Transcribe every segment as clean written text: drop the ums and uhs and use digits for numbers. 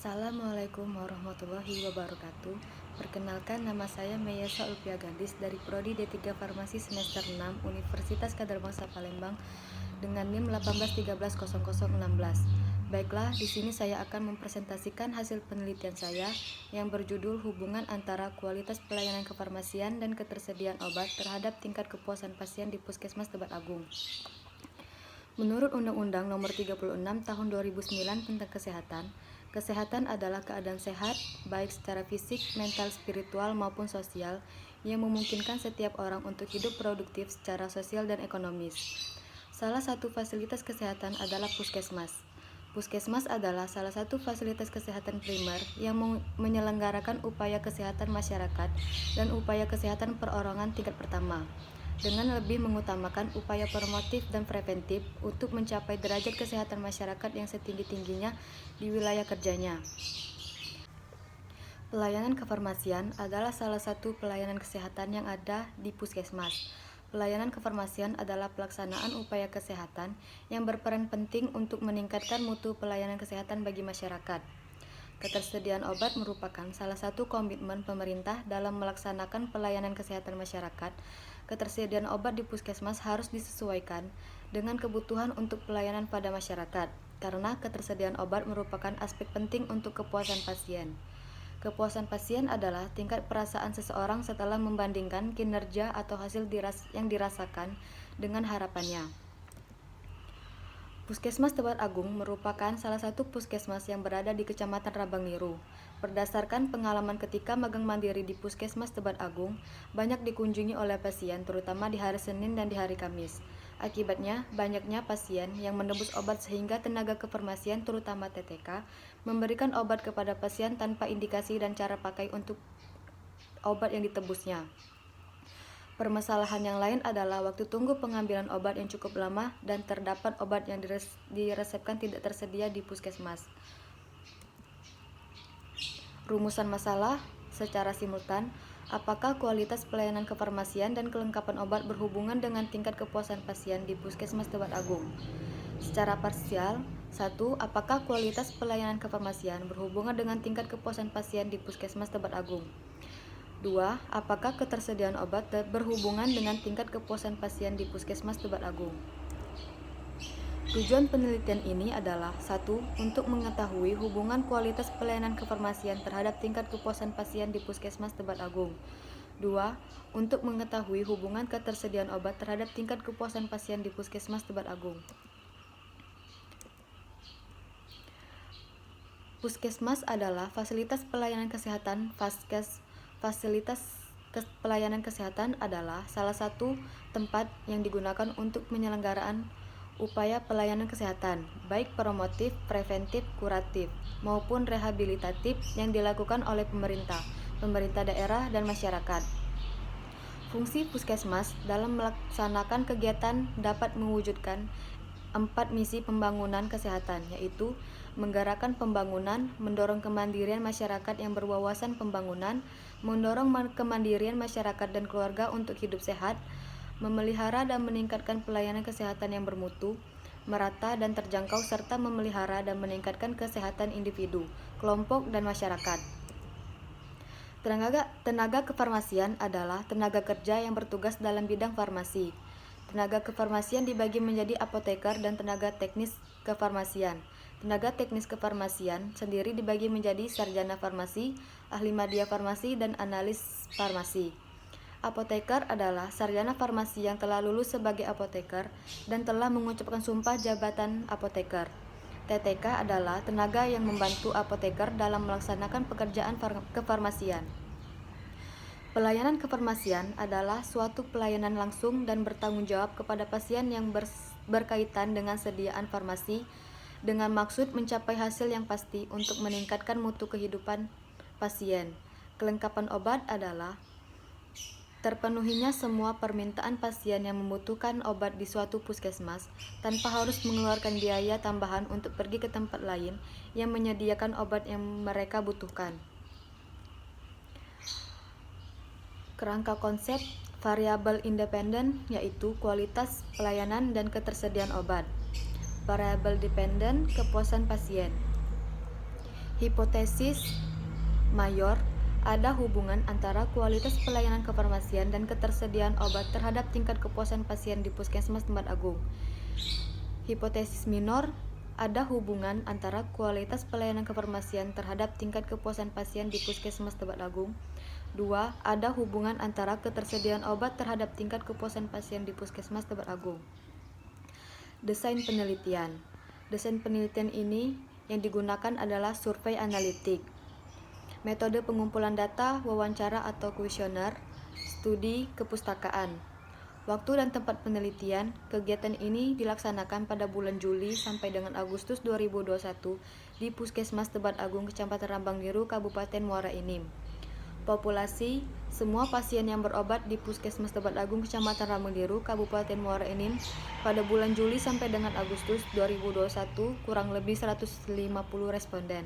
Assalamualaikum warahmatullahi wabarakatuh. Perkenalkan, nama saya Meyasa Ulpia Gadis dari Prodi D3 Farmasi semester 6 Universitas Kadarbangsa Palembang dengan NIM 18130016. Baiklah, di sini saya akan mempresentasikan hasil penelitian saya yang berjudul hubungan antara kualitas pelayanan kefarmasian dan ketersediaan obat terhadap tingkat kepuasan pasien di Puskesmas Tebet Agung. Menurut Undang-Undang Nomor 36 Tahun 2009 tentang Kesehatan adalah keadaan sehat, baik secara fisik, mental, spiritual, maupun sosial, yang memungkinkan setiap orang untuk hidup produktif secara sosial dan ekonomis. Salah satu fasilitas kesehatan adalah puskesmas. Puskesmas adalah salah satu fasilitas kesehatan primer yang menyelenggarakan upaya kesehatan masyarakat dan upaya kesehatan perorangan tingkat pertama, dengan lebih mengutamakan upaya promotif dan preventif untuk mencapai derajat kesehatan masyarakat yang setinggi-tingginya di wilayah kerjanya. Pelayanan kefarmasian adalah salah satu pelayanan kesehatan yang ada di puskesmas. Pelayanan kefarmasian adalah pelaksanaan upaya kesehatan yang berperan penting untuk meningkatkan mutu pelayanan kesehatan bagi masyarakat. Ketersediaan obat merupakan salah satu komitmen pemerintah dalam melaksanakan pelayanan kesehatan masyarakat. Ketersediaan obat di puskesmas harus disesuaikan dengan kebutuhan untuk pelayanan pada masyarakat, karena ketersediaan obat merupakan aspek penting untuk kepuasan pasien. Kepuasan pasien adalah tingkat perasaan seseorang setelah membandingkan kinerja atau hasil yang dirasakan dengan harapannya. Puskesmas Tebet Agung merupakan salah satu puskesmas yang berada di Kecamatan Rabangiru. Berdasarkan pengalaman ketika magang mandiri di Puskesmas Tebet Agung, banyak dikunjungi oleh pasien, terutama di hari Senin dan di hari Kamis. Akibatnya, banyaknya pasien yang menebus obat sehingga tenaga kefarmasian, terutama TTK, memberikan obat kepada pasien tanpa indikasi dan cara pakai untuk obat yang ditebusnya. Permasalahan yang lain adalah waktu tunggu pengambilan obat yang cukup lama dan terdapat obat yang diresepkan tidak tersedia di puskesmas. Rumusan masalah secara simultan, apakah kualitas pelayanan kefarmasian dan kelengkapan obat berhubungan dengan tingkat kepuasan pasien di Puskesmas Tebet Agung? Secara parsial, 1. Apakah kualitas pelayanan kefarmasian berhubungan dengan tingkat kepuasan pasien di Puskesmas Tebet Agung? 2. Apakah ketersediaan obat berhubungan dengan tingkat kepuasan pasien di Puskesmas Tebet Agung? Tujuan penelitian ini adalah 1. Untuk mengetahui hubungan kualitas pelayanan kefarmasian terhadap tingkat kepuasan pasien di Puskesmas Tebet Agung. 2. Untuk mengetahui hubungan ketersediaan obat terhadap tingkat kepuasan pasien di Puskesmas Tebet Agung. Puskesmas adalah fasilitas pelayanan kesehatan. Fasilitas pelayanan kesehatan adalah salah satu tempat yang digunakan untuk penyelenggaraan upaya pelayanan kesehatan, baik promotif, preventif, kuratif, maupun rehabilitatif yang dilakukan oleh pemerintah daerah, dan masyarakat. Fungsi puskesmas dalam melaksanakan kegiatan dapat mewujudkan 4 misi pembangunan kesehatan, yaitu menggerakkan pembangunan, mendorong kemandirian masyarakat yang berwawasan pembangunan, mendorong kemandirian masyarakat dan keluarga untuk hidup sehat, memelihara dan meningkatkan pelayanan kesehatan yang bermutu, merata dan terjangkau, serta memelihara dan meningkatkan kesehatan individu, kelompok, dan masyarakat. Tenaga kefarmasian adalah tenaga kerja yang bertugas dalam bidang farmasi. Tenaga kefarmasian dibagi menjadi apoteker dan tenaga teknis kefarmasian. Tenaga teknis kefarmasian sendiri dibagi menjadi sarjana farmasi, ahli media farmasi, dan analis farmasi. Apoteker adalah sarjana farmasi yang telah lulus sebagai apoteker dan telah mengucapkan sumpah jabatan apoteker. TTK adalah tenaga yang membantu apoteker dalam melaksanakan pekerjaan kefarmasian. Pelayanan kefarmasian adalah suatu pelayanan langsung dan bertanggung jawab kepada pasien yang berkaitan dengan sediaan farmasi dengan maksud mencapai hasil yang pasti untuk meningkatkan mutu kehidupan pasien. Kelengkapan obat adalah terpenuhinya semua permintaan pasien yang membutuhkan obat di suatu puskesmas tanpa harus mengeluarkan biaya tambahan untuk pergi ke tempat lain yang menyediakan obat yang mereka butuhkan. Kerangka konsep variabel independen yaitu kualitas pelayanan dan ketersediaan obat. Variabel dependen kepuasan pasien. Hipotesis mayor, ada hubungan antara kualitas pelayanan kefarmasian dan ketersediaan obat terhadap tingkat kepuasan pasien di puskesmas tempat agung. Hipotesis minor, ada hubungan antara kualitas pelayanan kefarmasian terhadap tingkat kepuasan pasien di puskesmas tempat agung. 2. Ada hubungan antara ketersediaan obat terhadap tingkat kepuasan pasien di puskesmas tempat agung. Desain penelitian. Desain penelitian ini yang digunakan adalah survei analitik. Metode pengumpulan data, wawancara atau kuesioner, studi kepustakaan. Waktu dan tempat penelitian, kegiatan ini dilaksanakan pada bulan Juli sampai dengan Agustus 2021 di Puskesmas Tebat Agung, Kecamatan Rambang Biru, Kabupaten Muara Enim. Populasi, semua pasien yang berobat di Puskesmas Tebat Agung, Kecamatan Rambang Biru, Kabupaten Muara Enim pada bulan Juli sampai dengan Agustus 2021 kurang lebih 150 responden.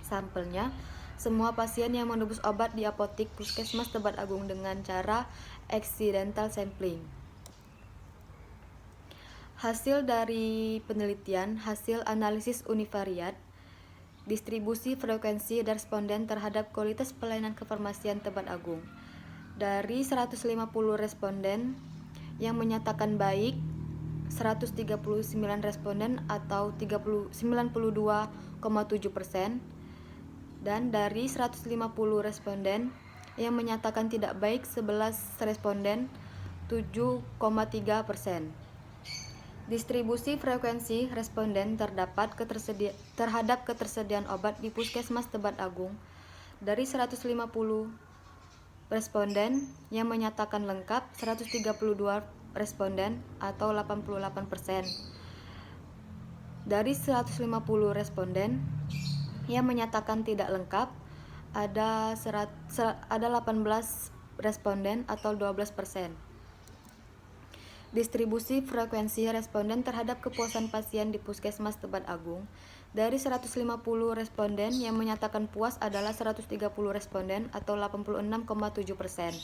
Sampelnya, semua pasien yang menebus obat di apotik Puskesmas Tebat Agung dengan cara accidental sampling. Hasil dari penelitian, hasil analisis univariat, distribusi frekuensi responden terhadap kualitas pelayanan kefarmasian Tebat Agung. Dari 150 responden yang menyatakan baik, 139 responden atau 92,7%. Dan dari 150 responden yang menyatakan tidak baik, 11 responden, 7,3%. Distribusi frekuensi responden terhadap ketersediaan obat di Puskesmas Tebat Agung. Dari 150 responden yang menyatakan lengkap, 132 responden atau 88%. Dari 150 responden yang menyatakan tidak lengkap, ada 18 responden atau 12%. Distribusi frekuensi responden terhadap kepuasan pasien di Puskesmas Tebat Agung. Dari 150 responden yang menyatakan puas adalah 130 responden atau 86,7%.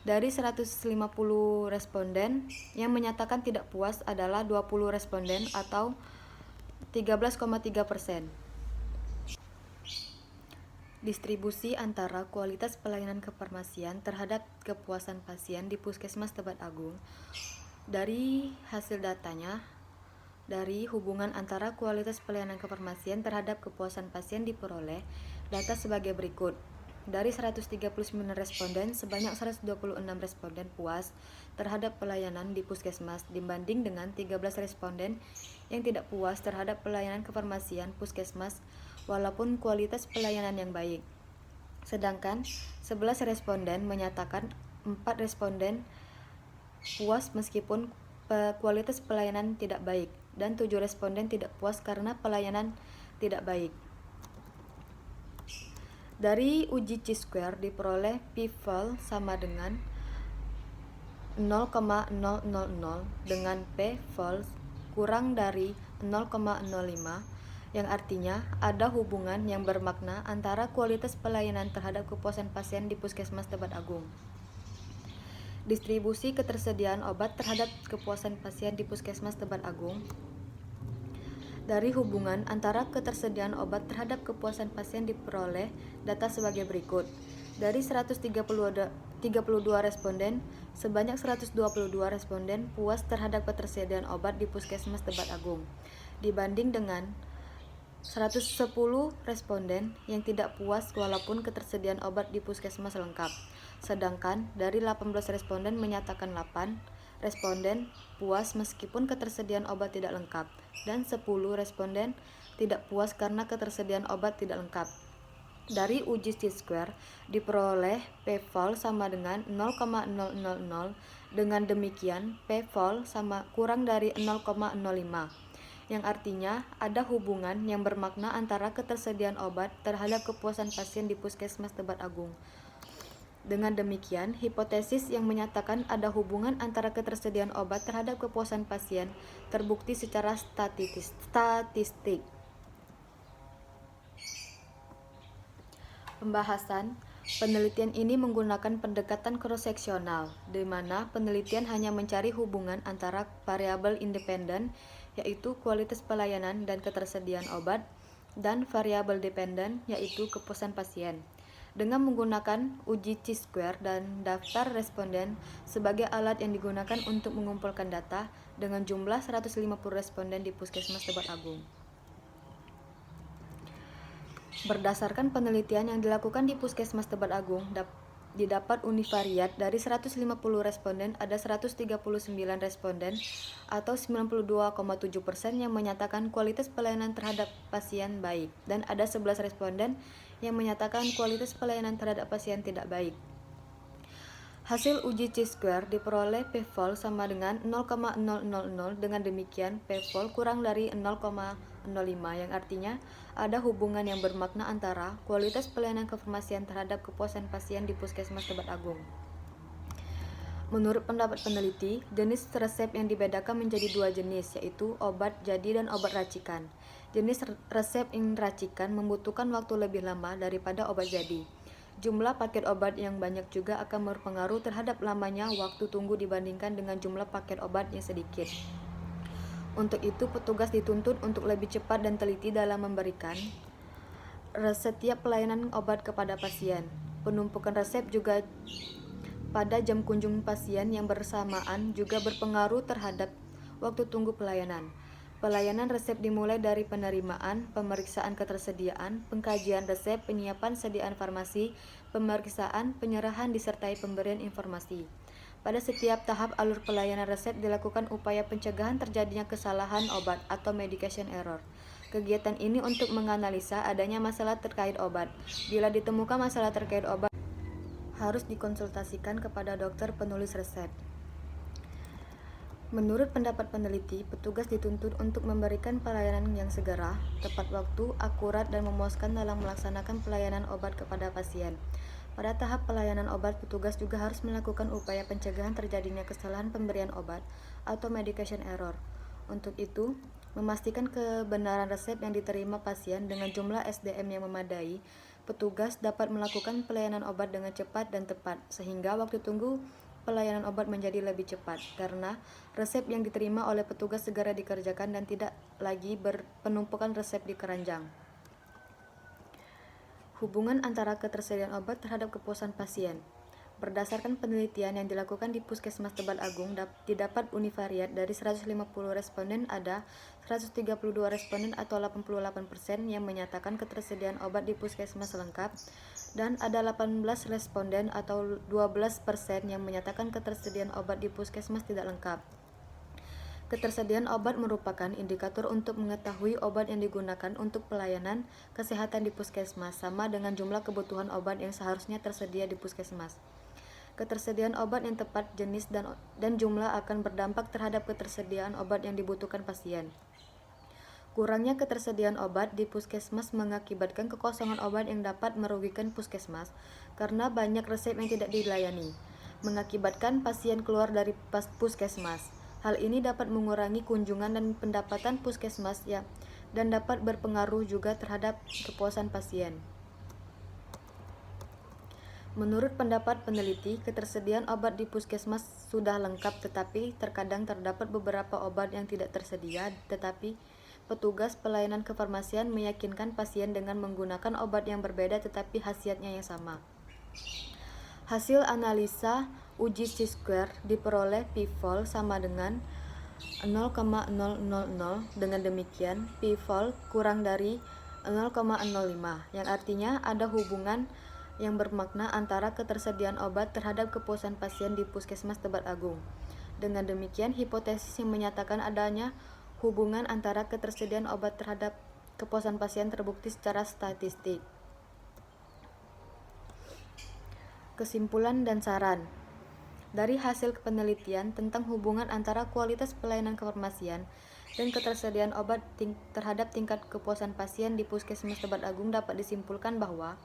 Dari 150 responden yang menyatakan tidak puas adalah 20 responden atau 13,3%. Distribusi antara kualitas pelayanan kefarmasian terhadap kepuasan pasien di Puskesmas Tebat Agung. Dari hasil datanya, dari hubungan antara kualitas pelayanan kefarmasian terhadap kepuasan pasien diperoleh data sebagai berikut. Dari 139 responden, sebanyak 126 responden puas terhadap pelayanan di Puskesmas dibanding dengan 13 responden yang tidak puas terhadap pelayanan kefarmasian Puskesmas walaupun kualitas pelayanan yang baik. Sedangkan 11 responden menyatakan 4 responden puas meskipun kualitas pelayanan tidak baik dan 7 responden tidak puas karena pelayanan tidak baik. Dari uji chi-square diperoleh p-val sama dengan 0,000 dengan p-val kurang dari 0,05, yang artinya ada hubungan yang bermakna antara kualitas pelayanan terhadap kepuasan pasien di Puskesmas Tebat Agung. Distribusi ketersediaan obat terhadap kepuasan pasien di Puskesmas Tebat Agung. Dari hubungan antara ketersediaan obat terhadap kepuasan pasien diperoleh data sebagai berikut. Dari 132 responden, sebanyak 122 responden puas terhadap ketersediaan obat di Puskesmas Tebat Agung, dibanding dengan 110 responden yang tidak puas walaupun ketersediaan obat di Puskesmas lengkap. Sedangkan dari 18 responden menyatakan 8 responden puas meskipun ketersediaan obat tidak lengkap, dan 10 responden tidak puas karena ketersediaan obat tidak lengkap. Dari uji chi-square diperoleh p-val sama dengan 0,000. Dengan demikian p-val sama kurang dari 0,05, yang artinya ada hubungan yang bermakna antara ketersediaan obat terhadap kepuasan pasien di Puskesmas Tebat Agung. Dengan demikian, hipotesis yang menyatakan ada hubungan antara ketersediaan obat terhadap kepuasan pasien terbukti secara statistik. Pembahasan penelitian ini menggunakan pendekatan cross-seksional, di mana penelitian hanya mencari hubungan antara variabel independen, yaitu kualitas pelayanan dan ketersediaan obat, dan variabel dependen, yaitu kepuasan pasien. Dengan menggunakan uji Chi-square dan daftar responden sebagai alat yang digunakan untuk mengumpulkan data dengan jumlah 150 responden di Puskesmas Tebet Agung. Berdasarkan penelitian yang dilakukan di Puskesmas Tebet Agung, didapat univariat dari 150 responden ada 139 responden atau 92,7% yang menyatakan kualitas pelayanan terhadap pasien baik dan ada 11 responden yang menyatakan kualitas pelayanan terhadap pasien tidak baik. Hasil uji Chi-square diperoleh p-val sama dengan 0,000, dengan demikian p-val kurang dari 0,05 yang artinya ada hubungan yang bermakna antara kualitas pelayanan kefarmasian terhadap kepuasan pasien di Puskesmas Tebet Agung. Menurut pendapat peneliti, jenis resep yang dibedakan menjadi dua jenis, yaitu obat jadi dan obat racikan. Jenis resep yang racikan membutuhkan waktu lebih lama daripada obat jadi. Jumlah paket obat yang banyak juga akan berpengaruh terhadap lamanya waktu tunggu dibandingkan dengan jumlah paket obat yang sedikit. Untuk itu, petugas dituntut untuk lebih cepat dan teliti dalam memberikan setiap pelayanan obat kepada pasien. Penumpukan resep juga pada jam kunjung pasien yang bersamaan juga berpengaruh terhadap waktu tunggu pelayanan. Pelayanan resep dimulai dari penerimaan, pemeriksaan ketersediaan, pengkajian resep, penyiapan sediaan farmasi, pemeriksaan, penyerahan disertai pemberian informasi. Pada setiap tahap alur pelayanan resep dilakukan upaya pencegahan terjadinya kesalahan obat atau medication error. Kegiatan ini untuk menganalisa adanya masalah terkait obat. Bila ditemukan masalah terkait obat, harus dikonsultasikan kepada dokter penulis resep. Menurut pendapat peneliti, petugas dituntut untuk memberikan pelayanan yang segera, tepat waktu, akurat, dan memuaskan dalam melaksanakan pelayanan obat kepada pasien. Pada tahap pelayanan obat, petugas juga harus melakukan upaya pencegahan terjadinya kesalahan pemberian obat atau medication error. Untuk itu, memastikan kebenaran resep yang diterima pasien dengan jumlah SDM yang memadai, petugas dapat melakukan pelayanan obat dengan cepat dan tepat, sehingga waktu tunggu pelayanan obat menjadi lebih cepat, karena resep yang diterima oleh petugas segera dikerjakan dan tidak lagi berpenumpukan resep di keranjang. Hubungan antara ketersediaan obat terhadap kepuasan pasien. Berdasarkan penelitian yang dilakukan di Puskesmas Tebet Agung, didapat univariat dari 150 responden ada 132 responden atau 88% yang menyatakan ketersediaan obat di puskesmas lengkap, dan ada 18 responden atau 12% yang menyatakan ketersediaan obat di puskesmas tidak lengkap. Ketersediaan obat merupakan indikator untuk mengetahui obat yang digunakan untuk pelayanan kesehatan di puskesmas sama dengan jumlah kebutuhan obat yang seharusnya tersedia di puskesmas. Ketersediaan obat yang tepat jenis dan jumlah akan berdampak terhadap ketersediaan obat yang dibutuhkan pasien. Kurangnya ketersediaan obat di puskesmas mengakibatkan kekosongan obat yang dapat merugikan puskesmas karena banyak resep yang tidak dilayani, mengakibatkan pasien keluar dari puskesmas. Hal ini dapat mengurangi kunjungan dan pendapatan puskesmas dan dapat berpengaruh juga terhadap kepuasan pasien. Menurut pendapat peneliti, ketersediaan obat di puskesmas sudah lengkap, tetapi terkadang terdapat beberapa obat yang tidak tersedia, tetapi petugas pelayanan kefarmasian meyakinkan pasien dengan menggunakan obat yang berbeda tetapi khasiatnya yang sama. Hasil analisa uji Chi-square diperoleh p-val sama dengan 0,000. Dengan demikian, p-val kurang dari 0,05, yang artinya ada hubungan yang bermakna antara ketersediaan obat terhadap kepuasan pasien di Puskesmas Tebet Agung. Dengan demikian, hipotesis yang menyatakan adanya hubungan antara ketersediaan obat terhadap kepuasan pasien terbukti secara statistik. Kesimpulan dan saran. Dari hasil penelitian tentang hubungan antara kualitas pelayanan kefarmasian dan ketersediaan obat terhadap tingkat kepuasan pasien di Puskesmas Tebet Agung dapat disimpulkan bahwa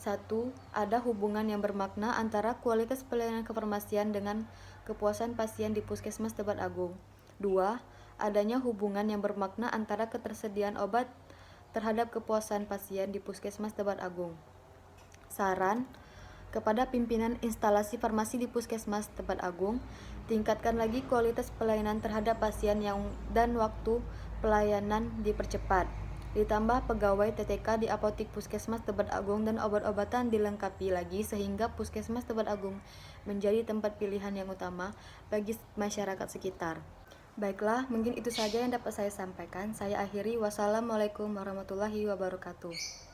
1. Ada hubungan yang bermakna antara kualitas pelayanan kefarmasian dengan kepuasan pasien di Puskesmas Tebet Agung. 2. Adanya hubungan yang bermakna antara ketersediaan obat terhadap kepuasan pasien di Puskesmas Tebet Agung. Saran kepada pimpinan instalasi farmasi di Puskesmas Tebet Agung, tingkatkan lagi kualitas pelayanan terhadap pasien dan waktu pelayanan dipercepat. Ditambah pegawai TTK di apotik Puskesmas Tebet Agung dan obat-obatan dilengkapi lagi sehingga Puskesmas Tebet Agung menjadi tempat pilihan yang utama bagi masyarakat sekitar. Baiklah, mungkin itu saja yang dapat saya sampaikan. Saya akhiri. Wassalamualaikum warahmatullahi wabarakatuh.